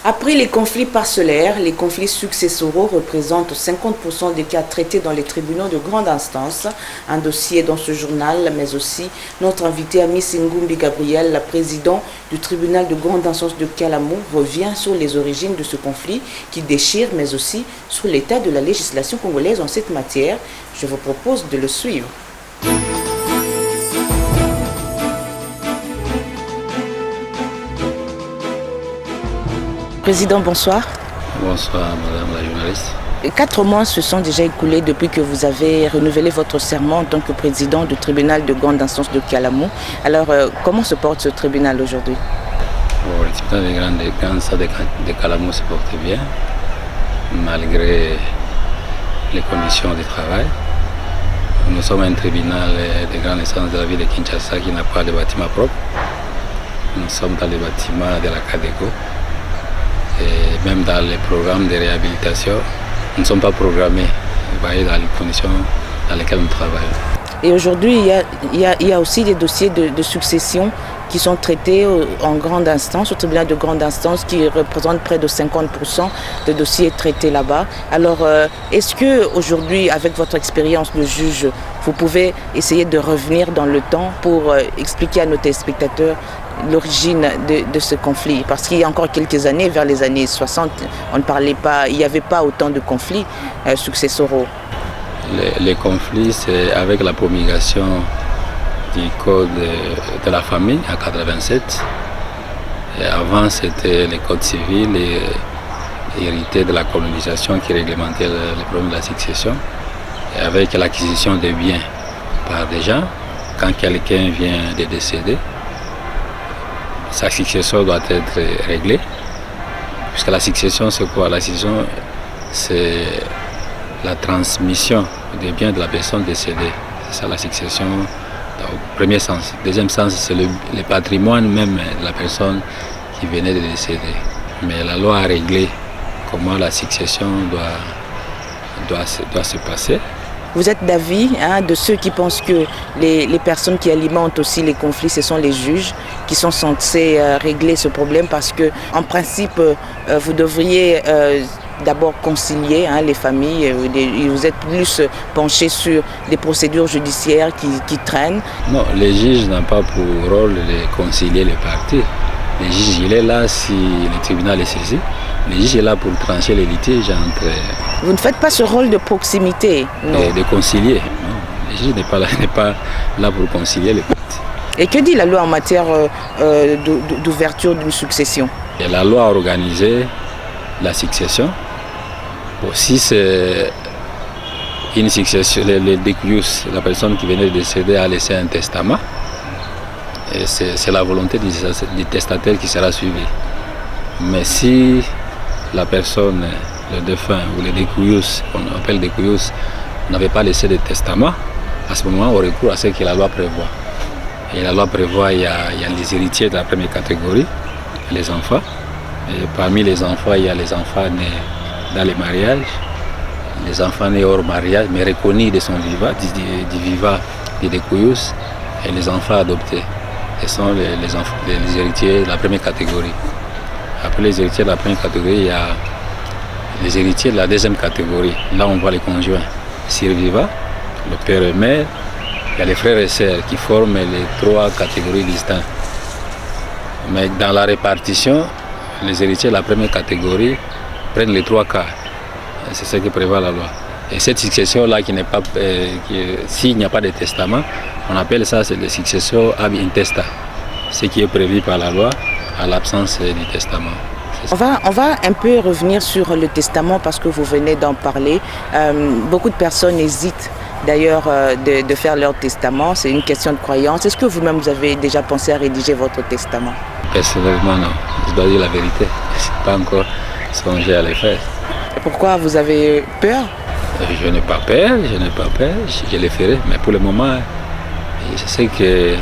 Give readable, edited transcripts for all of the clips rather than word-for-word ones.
Après les conflits parcellaires, les conflits successoraux représentent 50% des cas traités dans les tribunaux de grande instance. Un dossier dans ce journal, mais aussi notre invité Miss Ngumbi Gabriel, la présidente du tribunal de grande instance de Kalamu, revient sur les origines de ce conflit qui déchire, mais aussi sur l'état de la législation congolaise en cette matière. Je vous propose de le suivre. Président, bonsoir. Bonsoir, madame la journaliste. 4 mois se sont déjà écoulés depuis que vous avez renouvelé votre serment en tant que président du tribunal de grande instance de Kalamu. Alors, comment se porte ce tribunal aujourd'hui? Le tribunal de grande instance de Kalamu se porte bien, malgré les conditions de travail. Nous sommes un tribunal de grande instance de la ville de Kinshasa qui n'a pas de bâtiment propre. Nous sommes dans les bâtiments de la CADECO. Et même dans les programmes de réhabilitation, nous ne sommes pas programmés, vous voyez, dans les conditions dans lesquelles nous travaillons. Et aujourd'hui, il y a aussi des dossiers de succession qui sont traités en grande instance, au tribunal de grande instance, qui représentent près de 50% des dossiers traités là-bas. Alors, est-ce qu'aujourd'hui, avec votre expérience de juge, vous pouvez essayer de revenir dans le temps pour expliquer à nos téléspectateurs l'origine de ce conflit? Parce qu'il y a encore quelques années, vers les années 60, on ne parlait pas, il n'y avait pas autant de conflits successoraux. Les conflits, c'est avec la promulgation du code de la famille en 87. Et avant, c'était le code civil hérité de la colonisation qui réglementait le problème de la succession. Et avec l'acquisition de biens par des gens, quand quelqu'un vient de décéder, sa succession doit être réglée. Puisque la succession, c'est quoi? La succession, c'est la transmission des biens de la personne décédée. C'est ça la succession au premier sens. Deuxième sens, c'est le patrimoine même de la personne qui venait de décéder. Mais la loi a réglé comment la succession doit se passer. Vous êtes d'avis de ceux qui pensent que les personnes qui alimentent aussi les conflits, ce sont les juges qui sont censés régler ce problème, parce que en principe, vous devriez d'abord concilier les familles. Vous êtes plus penché sur des procédures judiciaires qui traînent. Non, les juges n'ont pas pour rôle de concilier les parties. Le juge, il est là si le tribunal est saisi. Le juge est là pour trancher les litiges entre... Vous ne faites pas ce rôle de proximité, non? De concilier. Non. Le juge n'est pas là pour concilier les parties. Et que dit la loi en matière d'ouverture d'une succession? Et la loi a organisé la succession. Bon, si c'est une succession, le décuyus, la personne qui venait de décéder a laissé un testament, et c'est la volonté du testataire qui sera suivie. Mais si la personne, le défunt ou le décuyus, qu'on appelle décuyus, n'avait pas laissé de testament, à ce moment, on recourt à ce que la loi prévoit. Et la loi prévoit, il y a les héritiers de la première catégorie, les enfants. Et parmi les enfants, il y a les enfants nés dans les mariages, les enfants nés hors mariage, mais reconnus de son vivant, du vivant des décuyus, et les enfants adoptés. Ce sont les héritiers de la première catégorie. Après les héritiers de la première catégorie, il y a les héritiers de la deuxième catégorie. Là, on voit les conjoints survivants, le père et mère. Il y a les frères et sœurs qui forment les 3 catégories distinctes. Mais dans la répartition, les héritiers de la première catégorie prennent les 3 quarts. C'est ce que prévoit la loi. Et cette succession-là, s'il n'y a pas de testament, on appelle ça la succession ab intesta, ce qui est prévu par la loi à l'absence du testament. On va un peu revenir sur le testament parce que vous venez d'en parler. Beaucoup de personnes hésitent d'ailleurs de faire leur testament. C'est une question de croyance. Est-ce que vous-même vous avez déjà pensé à rédiger votre testament? Personnellement, non. Je dois dire la vérité. Je n'ai pas encore songé à le faire. Et pourquoi vous avez peur? Je n'ai pas peur, je le ferai. Mais pour le moment, je sais que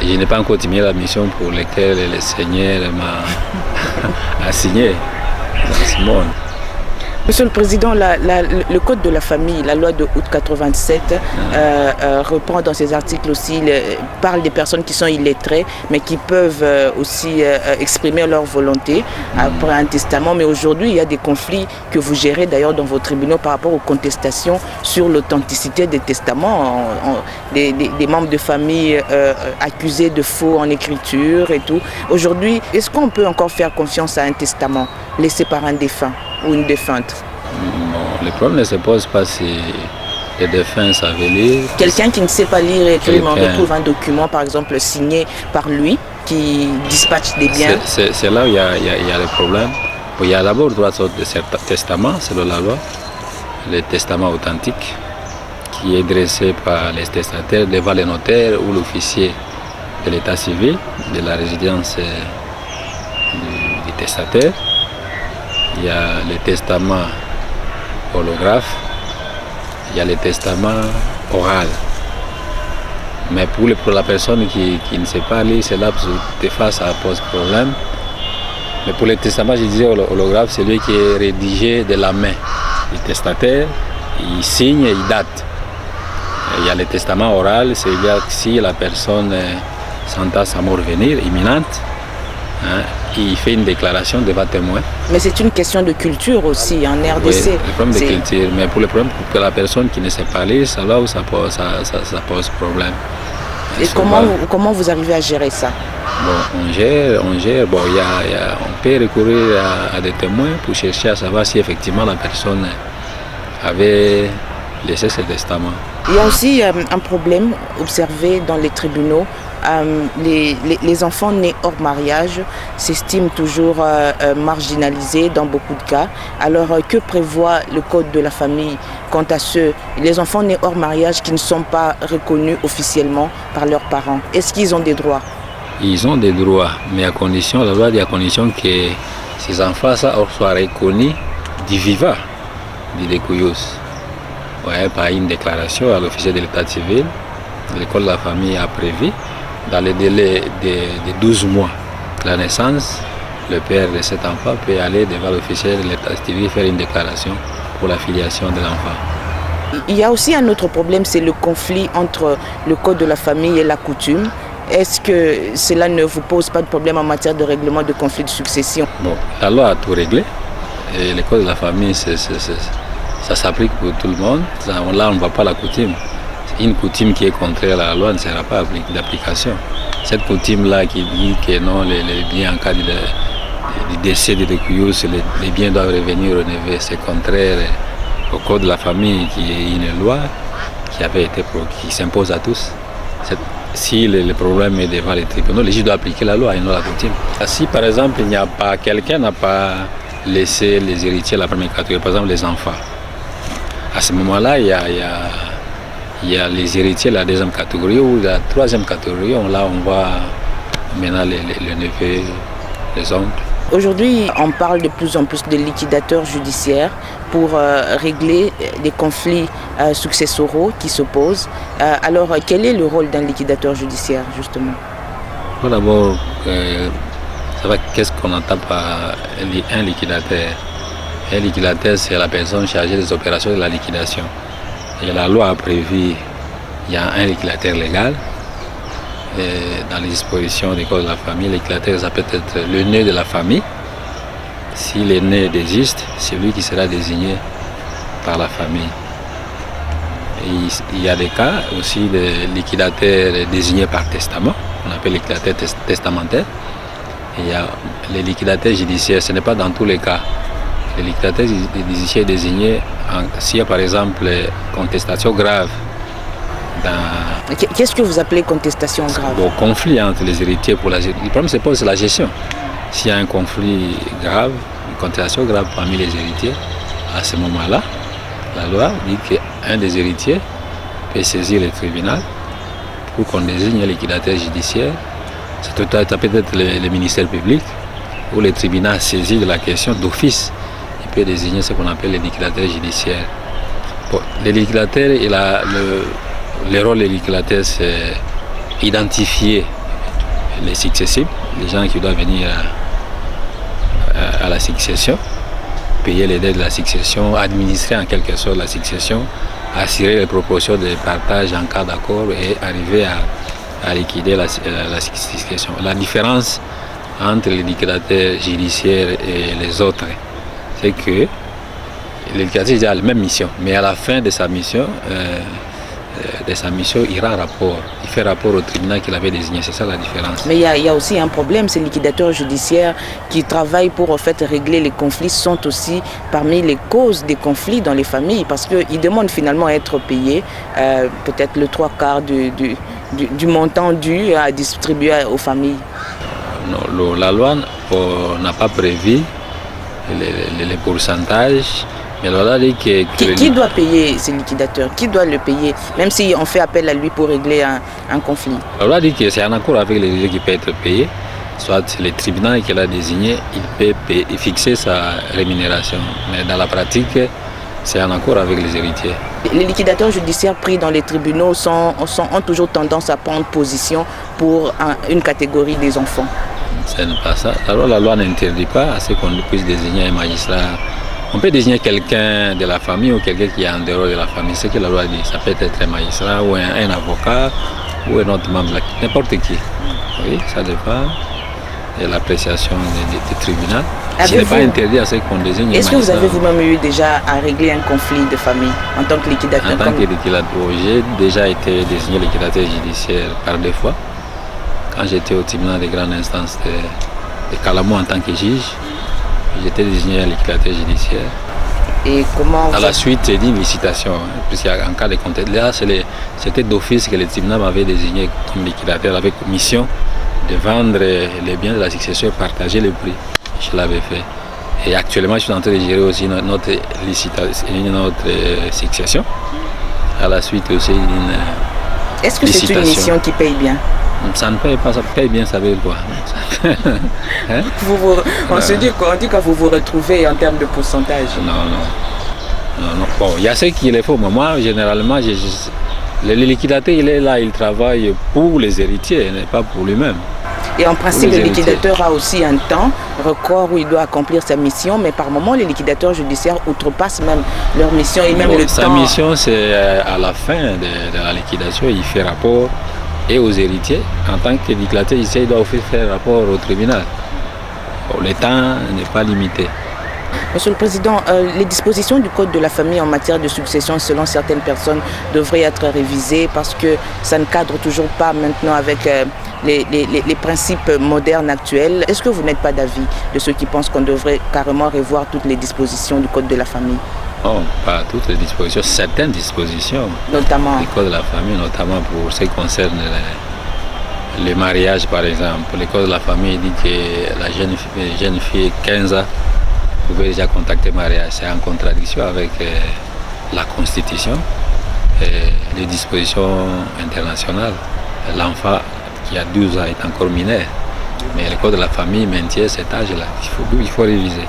je n'ai pas encore terminé la mission pour laquelle le Seigneur m'a assigné dans ce monde. Monsieur le Président, le Code de la famille, la loi de août 87, reprend dans ses articles aussi, parle des personnes qui sont illettrées, mais qui peuvent aussi exprimer leur volonté après un testament. Mais aujourd'hui, il y a des conflits que vous gérez d'ailleurs dans vos tribunaux par rapport aux contestations sur l'authenticité des testaments, des membres de famille accusés de faux en écriture et tout. Aujourd'hui, est-ce qu'on peut encore faire confiance à un testament laissé par un défunt ou une défunte? Non, le problème ne se pose pas si les défunts savent lire. Quelqu'un qui ne sait pas lire et écrire, mais on retrouve un document, par exemple, signé par lui, qui dispatche des biens. C'est là où il y a le problème. Il y a d'abord trois sortes de testaments, selon la loi. Le testament authentique, qui est dressé par les testataires devant le notaire ou l'officier de l'état civil, de la résidence du testataire. Il y a le testament holographe, il y a le testament oral. Mais pour la personne qui ne sait pas lire, c'est là que des fois ça pose problème. Mais pour le testament, je disais holographe, c'est lui qui est rédigé de la main du testataire, il signe et il date. Et il y a le testament oral, c'est si la personne sentant sa mort venir, imminente, il fait une déclaration devant témoin. Mais c'est une question de culture aussi en RDC. Oui, le problème de culture. Mais pour le problème, pour la personne qui ne sait pas lire, c'est là où ça pose problème. Et comment vous arrivez à gérer ça? Bon, on gère. Bon, on peut recourir à des témoins pour chercher à savoir si effectivement la personne avait laissé ce testament. Il y a aussi un problème observé dans les tribunaux. Les enfants nés hors mariage s'estiment toujours marginalisés dans beaucoup de cas. Alors que prévoit le Code de la famille quant à les enfants nés hors mariage qui ne sont pas reconnus officiellement par leurs parents? Est-ce qu'ils ont des droits? Ils ont des droits, mais à condition, la loi dit à condition que ces enfants soient reconnus du vivant, du découyus. Ouais, par une déclaration à l'officier de l'état civil. L'école de la famille a prévu, dans le délai de 12 mois de la naissance, le père de cet enfant peut aller devant l'officier de l'état civil faire une déclaration pour la filiation de l'enfant. Il y a aussi un autre problème, c'est le conflit entre le Code de la famille et la coutume. Est-ce que cela ne vous pose pas de problème en matière de règlement de conflits de succession? Bon, la loi a tout réglé. Et le Code de la famille, ça s'applique pour tout le monde. Là, on ne voit pas la coutume. Une coutume qui est contraire à la loi ne sera pas d'application. Cette coutume-là qui dit que non, les biens en cas du décès de découyus, les biens doivent revenir au neveu, c'est contraire au Code de la famille qui est une loi qui s'impose à tous. Si le problème est devant les tribunaux, les juges doivent appliquer la loi et non la coutume. Si par exemple quelqu'un n'a pas laissé les héritiers de la première catégorie, par exemple les enfants, à ce moment-là, il y a les héritiers de la deuxième catégorie ou de la troisième catégorie. Là, on voit maintenant les neveux, les oncles. Aujourd'hui, on parle de plus en plus de liquidateurs judiciaires pour régler des conflits successoraux qui s'opposent. Alors, quel est le rôle d'un liquidateur judiciaire, justement? D'abord, qu'est-ce qu'on entend par un liquidateur? Un liquidateur, c'est la personne chargée des opérations de la liquidation. Et la loi a prévu, il y a un liquidateur légal. Et dans les dispositions des codes de la famille, le liquidateur, ça peut être le nez de la famille. Si le nez existe, c'est lui qui sera désigné par la famille. Et il y a des cas aussi de liquidateurs désignés par testament, on appelle liquidateur testamentaire. Et il y a les liquidateurs judiciaires, ce n'est pas dans tous les cas. Les liquidateurs judiciaires désignés s'il y a par exemple contestation grave. Qu'est-ce que vous appelez contestation grave? Bon, conflit entre les héritiers pour la gestion. Le problème c'est la gestion. S'il y a un conflit grave, une contestation grave parmi les héritiers, à ce moment-là, la loi dit qu'un des héritiers peut saisir le tribunal pour qu'on désigne un liquidateur judiciaire. Ça peut être le ministère public ou le tribunal saisi de la question d'office. Il peut désigner ce qu'on appelle le liquidateur judiciaire. Bon, le liquidateur, le rôle des liquidateurs, c'est identifier les successibles, les gens qui doivent venir à la succession, payer les dettes de la succession, administrer en quelque sorte la succession, assurer les proportions de partage en cas d'accord et arriver à liquider la succession. La différence entre les liquidateurs judiciaires et les autres, c'est que le liquidateur a la même mission, mais à la fin de sa mission, il rend rapport. Il fait rapport au tribunal qu'il avait désigné. C'est ça la différence. Mais il y a aussi un problème. Ces liquidateurs judiciaires qui travaillent pour en fait régler les conflits sont aussi parmi les causes des conflits dans les familles parce qu'ils demandent finalement à être payés peut-être le 3/4 du montant dû à distribuer aux familles. Non, la loi n'a pas prévu les pourcentages. Mais la loi dit que qui doit payer ces liquidateurs? Qui doit le payer? Même si on fait appel à lui pour régler un conflit. La loi dit que c'est en accord avec les héritiers qui peut être payé. Soit le tribunal qu'il a désigné, il peut fixer sa rémunération. Mais dans la pratique, c'est en accord avec les héritiers. Les liquidateurs judiciaires pris dans les tribunaux ont toujours tendance à prendre position pour une catégorie des enfants. Ce n'est pas ça. Alors la loi n'interdit pas à ce qu'on puisse désigner un magistrat. On peut désigner quelqu'un de la famille ou quelqu'un qui est en dehors de la famille. C'est ce que la loi dit. Ça peut être un magistrat ou un avocat ou un autre membre, n'importe qui. Oui, ça dépend de l'appréciation du tribunal. Ce n'est pas interdit à ce qu'on désigne un magistrat. Est-ce que vous avez vous-même eu déjà à régler un conflit de famille en tant que liquidateur? En tant que liquidateur, j'ai déjà été désigné liquidateur judiciaire par 2 fois. Quand j'étais au tribunal de grande instance de Calamou en tant que juge, j'étais désigné liquidateur judiciaire. Et comment à la suite d'une licitation, puisqu'en cas de conteste, là c'était d'office que le tribunal m'avait désigné comme liquidateur avec mission de vendre les biens de la succession et partager le prix. Je l'avais fait. Et actuellement, je suis en train de gérer aussi notre succession. À la suite aussi d'une licitation. Est-ce que c'est une mission qui paye bien? Ça ne paye pas, ça paye bien, ça veut dire quoi? Hein? On dit que vous vous retrouvez en termes de pourcentage. Non. Bon, il y a ce qu'il est faux, mais moi, généralement, le liquidateur, il est là, il travaille pour les héritiers, et pas pour lui-même. Et en principe, le liquidateur a aussi un temps record où il doit accomplir sa mission, mais par moment, les liquidateurs judiciaires outrepassent même leur mission et même le temps. Sa mission, c'est à la fin de la liquidation, il fait rapport et aux héritiers. En tant que liquidateur, il doit aussi faire rapport au tribunal. Bon, le temps n'est pas limité. Monsieur le Président, les dispositions du Code de la famille en matière de succession, selon certaines personnes, devraient être révisées parce que ça ne cadre toujours pas maintenant avec les principes modernes actuels. Est-ce que vous n'êtes pas d'avis de ceux qui pensent qu'on devrait carrément revoir toutes les dispositions du Code de la famille? Non, pas toutes les dispositions, certaines dispositions. Notamment du Code de la famille, notamment pour ce qui concerne le mariage, par exemple. Le Code de la famille dit que la jeune fille 15 ans pouvait déjà contacter mariage. C'est en contradiction avec la Constitution et les dispositions internationales. L'enfant qui a 12 ans est encore mineur. Mais le Code de la famille maintient cet âge-là. Il faut réviser.